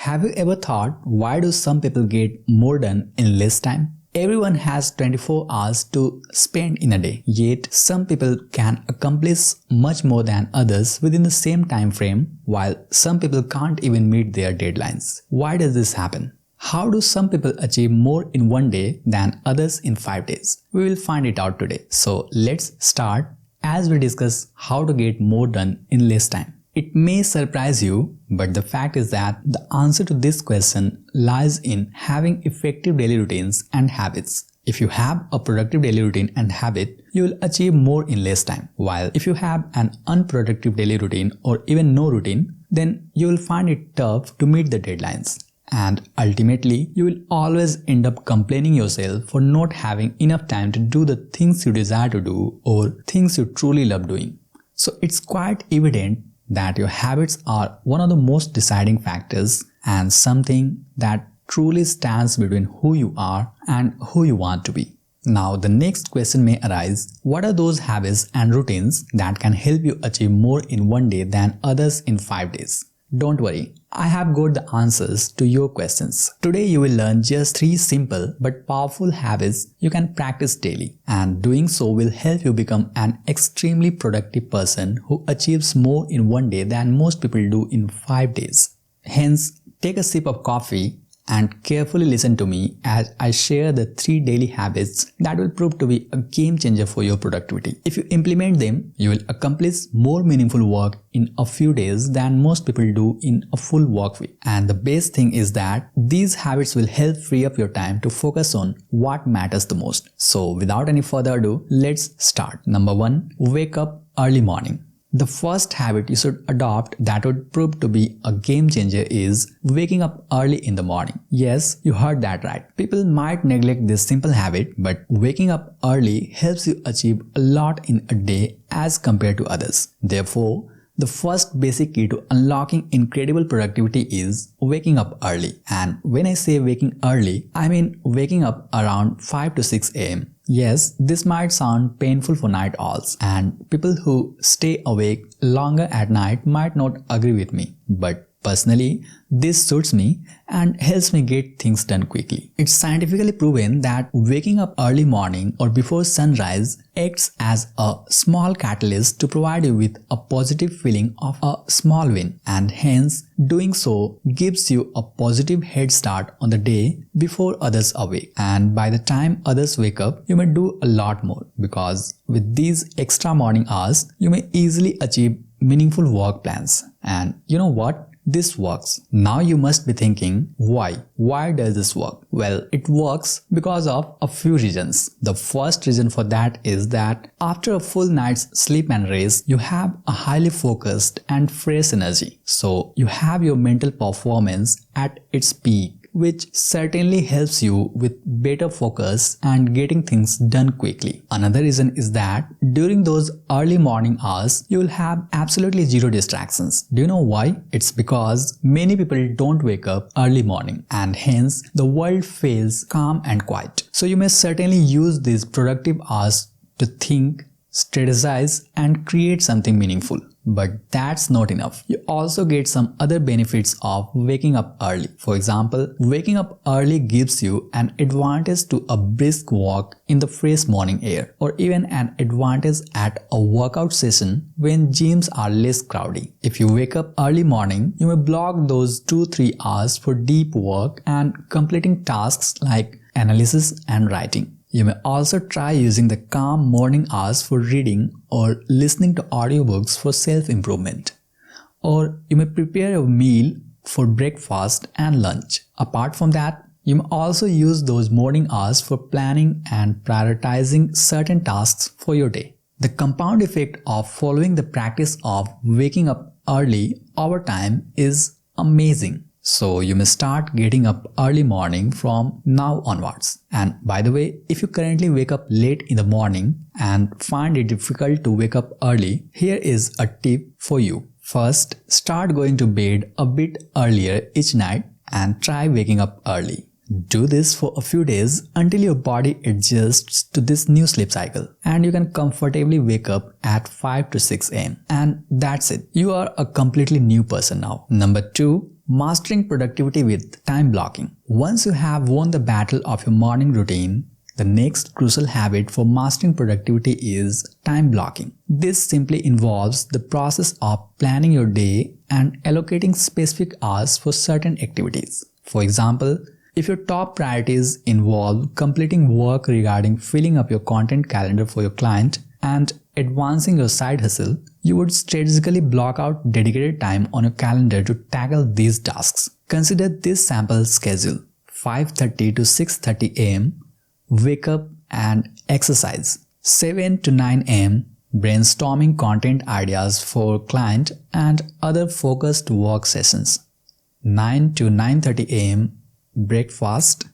Have you ever thought, why do some people get more done in less time? Everyone has 24 hours to spend in a day, yet some people can accomplish much more than others within the same time frame, while some people can't even meet their deadlines. Why does this happen? How do some people achieve more in one day than others in 5 days? We will find it out today. So let's start as we discuss how to get more done in less time. It may surprise you, but the fact is that the answer to this question lies in having effective daily routines and habits. If you have a productive daily routine and habit, you will achieve more in less time. While if you have an unproductive daily routine or even no routine, then you will find it tough to meet the deadlines. And ultimately, you will always end up complaining yourself for not having enough time to do the things you desire to do or things you truly love doing. So it's quite evident that your habits are one of the most deciding factors and something that truly stands between who you are and who you want to be. Now, the next question may arise, what are those habits and routines that can help you achieve more in one day than others in 5 days? Don't worry, I have got the answers to your questions. Today you will learn just 3 simple but powerful habits you can practice daily, and doing so will help you become an extremely productive person who achieves more in one day than most people do in 5 days. Hence, take a sip of coffee and carefully listen to me as I share the 3 daily habits that will prove to be a game changer for your productivity. If you implement them, you will accomplish more meaningful work in a few days than most people do in a full work week. And the best thing is that these habits will help free up your time to focus on what matters the most. So without any further ado, let's start. Number 1, wake up early morning. The first habit you should adopt that would prove to be a game changer is waking up early in the morning. Yes, you heard that right. People might neglect this simple habit, but waking up early helps you achieve a lot in a day as compared to others. Therefore, the first basic key to unlocking incredible productivity is waking up early. And when I say waking early, I mean waking up around 5 to 6 am. Yes, this might sound painful for night owls, and people who stay awake longer at night might not agree with me, but personally, this suits me and helps me get things done quickly. It's scientifically proven that waking up early morning or before sunrise acts as a small catalyst to provide you with a positive feeling of a small win, and hence doing so gives you a positive head start on the day before others awake. And by the time others wake up, you may do a lot more, because with these extra morning hours, you may easily achieve meaningful work plans. And you know what? This works. Now you must be thinking, why? Why does this work? Well, it works because of a few reasons. The first reason for that is that after a full night's sleep and rest, you have a highly focused and fresh energy. So you have your mental performance at its peak, which certainly helps you with better focus and getting things done quickly. Another reason is that during those early morning hours, you will have absolutely zero distractions. Do you know why? It's because many people don't wake up early morning, and hence the world feels calm and quiet. So you may certainly use these productive hours to think, strategize, and create something meaningful. But that's not enough. You also get some other benefits of waking up early. For example, waking up early gives you an advantage to a brisk walk in the fresh morning air, or even an advantage at a workout session when gyms are less crowded. If you wake up early morning, you may block those 2-3 hours for deep work and completing tasks like analysis and writing. You may also try using the calm morning hours for reading or listening to audiobooks for self-improvement. Or you may prepare a meal for breakfast and lunch. Apart from that, you may also use those morning hours for planning and prioritizing certain tasks for your day. The compound effect of following the practice of waking up early over time is amazing. So you may start getting up early morning from now onwards. And by the way, if you currently wake up late in the morning and find it difficult to wake up early, here is a tip for you. First, start going to bed a bit earlier each night and try waking up early. Do this for a few days until your body adjusts to this new sleep cycle, and you can comfortably wake up at 5 to 6 am. And that's it. You are a completely new person now. Number 2, Mastering productivity with time blocking. Once you have won the battle of your morning routine, the next crucial habit for mastering productivity is time blocking. This simply involves the process of planning your day and allocating specific hours for certain activities. For example, if your top priorities involve completing work regarding filling up your content calendar for your client and advancing your side hustle, you would strategically block out dedicated time on your calendar to tackle these tasks. Consider this sample schedule: 5:30 to 6:30 am, wake up and exercise. 7 to 9 am, brainstorming content ideas for client and other focused work sessions. 9 to 9:30 am, breakfast.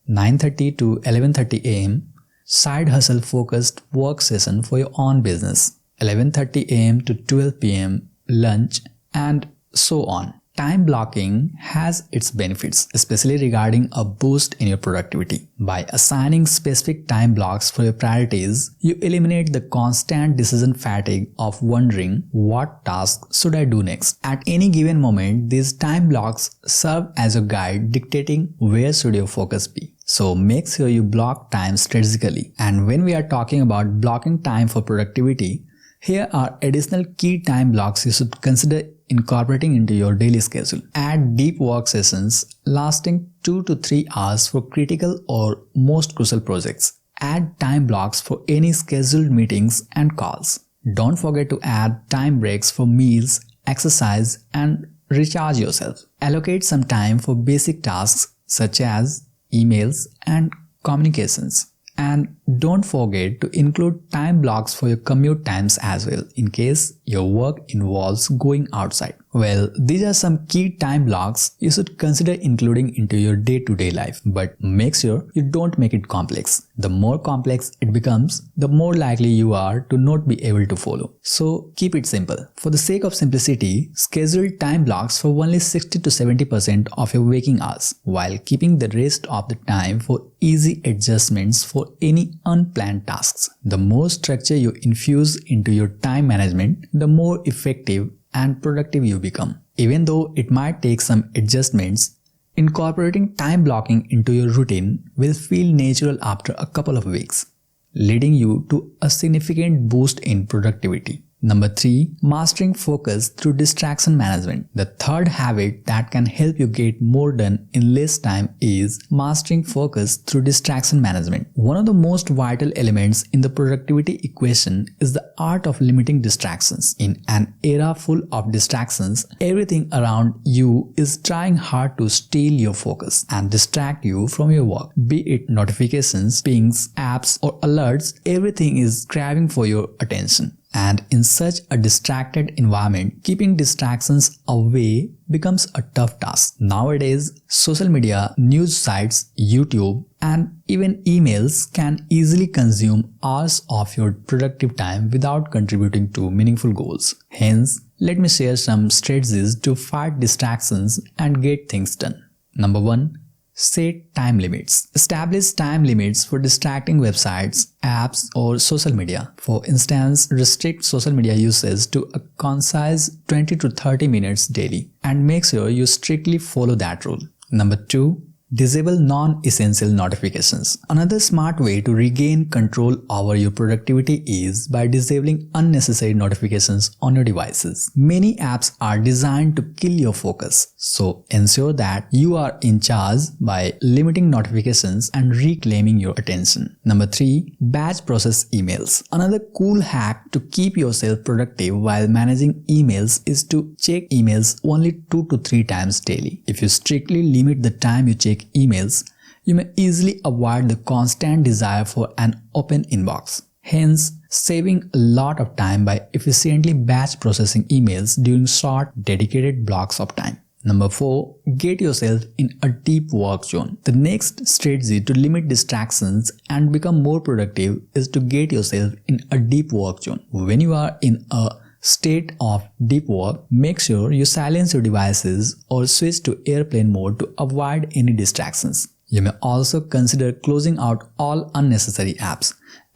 9:30 to 11:30 am, side hustle focused work session for your own business. 11:30 am to 12 pm, lunch, and so on. Time blocking has its benefits, especially regarding a boost in your productivity. By assigning specific time blocks for your priorities, you eliminate the constant decision fatigue of wondering what task should I do next. At any given moment, these time blocks serve as a guide dictating where should your focus be. So make sure you block time strategically. And when we are talking about blocking time for productivity, here are additional key time blocks you should consider incorporating into your daily schedule. Add deep work sessions lasting 2 to 3 hours for critical or most crucial projects. Add time blocks for any scheduled meetings and calls. Don't forget to add time breaks for meals, exercise, and recharge yourself. Allocate some time for basic tasks such as emails and communications. And don't forget to include time blocks for your commute times as well, in case your work involves going outside. Well, these are some key time blocks you should consider including into your day-to-day life, but make sure you don't make it complex. The more complex it becomes, the more likely you are to not be able to follow. So keep it simple. For the sake of simplicity, schedule time blocks for only 60 to 70% of your waking hours, while keeping the rest of the time for easy adjustments for any unplanned tasks. The more structure you infuse into your time management, the more effective and productive you become. Even though it might take some adjustments, incorporating time blocking into your routine will feel natural after a couple of weeks, leading you to a significant boost in productivity. Number 3. Mastering focus through distraction management. The third habit that can help you get more done in less time is mastering focus through distraction management. One of the most vital elements in the productivity equation is the art of limiting distractions. In an era full of distractions, everything around you is trying hard to steal your focus and distract you from your work. Be it notifications, pings, apps, or alerts, everything is craving for your attention. And in such a distracted environment, keeping distractions away becomes a tough task. Nowadays, social media, news sites, YouTube, and even emails can easily consume hours of your productive time without contributing to meaningful goals. Hence, let me share some strategies to fight distractions and get things done. Number 1. Set time limits. Establish time limits for distracting websites, apps, or social media. For instance, restrict social media usage to a concise 20 to 30 minutes daily and make sure you strictly follow that rule. Number 2. Disable non-essential notifications. Another smart way to regain control over your productivity is by disabling unnecessary notifications on your devices. Many apps are designed to kill your focus, so ensure that you are in charge by limiting notifications and reclaiming your attention. Number 3. Batch process emails. Another cool hack to keep yourself productive while managing emails is to check emails only 2 to 3 times daily. If you strictly limit the time you check emails, you may easily avoid the constant desire for an open inbox, hence saving a lot of time by efficiently batch processing emails during short, dedicated blocks of time. Number 4. Get yourself in a deep work zone. The next strategy to limit distractions and become more productive is to get yourself in a deep work zone. When you are in a state of deep work, make sure you silence your devices or switch to airplane mode to avoid any distractions. You may also consider closing out all unnecessary apps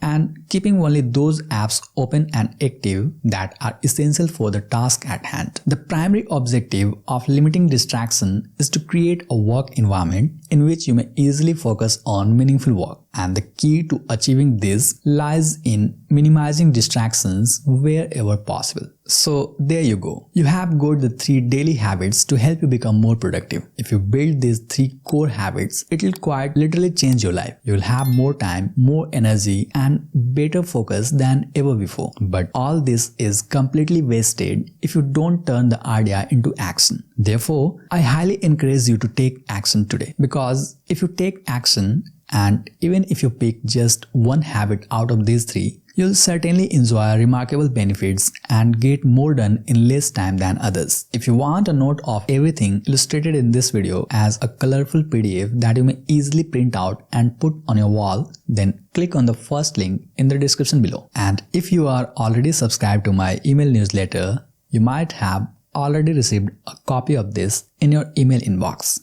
and keeping only those apps open and active that are essential for the task at hand. The primary objective of limiting distraction is to create a work environment in which you may easily focus on meaningful work. And the key to achieving this lies in minimizing distractions wherever possible. So there you go. You have got the 3 daily habits to help you become more productive. If you build these 3 core habits, it will quite literally change your life. You will have more time, more energy, and better focus than ever before. But all this is completely wasted if you don't turn the idea into action. Therefore, I highly encourage you to take action today, because if you take action, and even if you pick just one habit out of these 3, you'll certainly enjoy remarkable benefits and get more done in less time than others. If you want a note of everything illustrated in this video as a colorful PDF that you may easily print out and put on your wall, then click on the first link in the description below. And if you are already subscribed to my email newsletter, you might have already received a copy of this in your email inbox.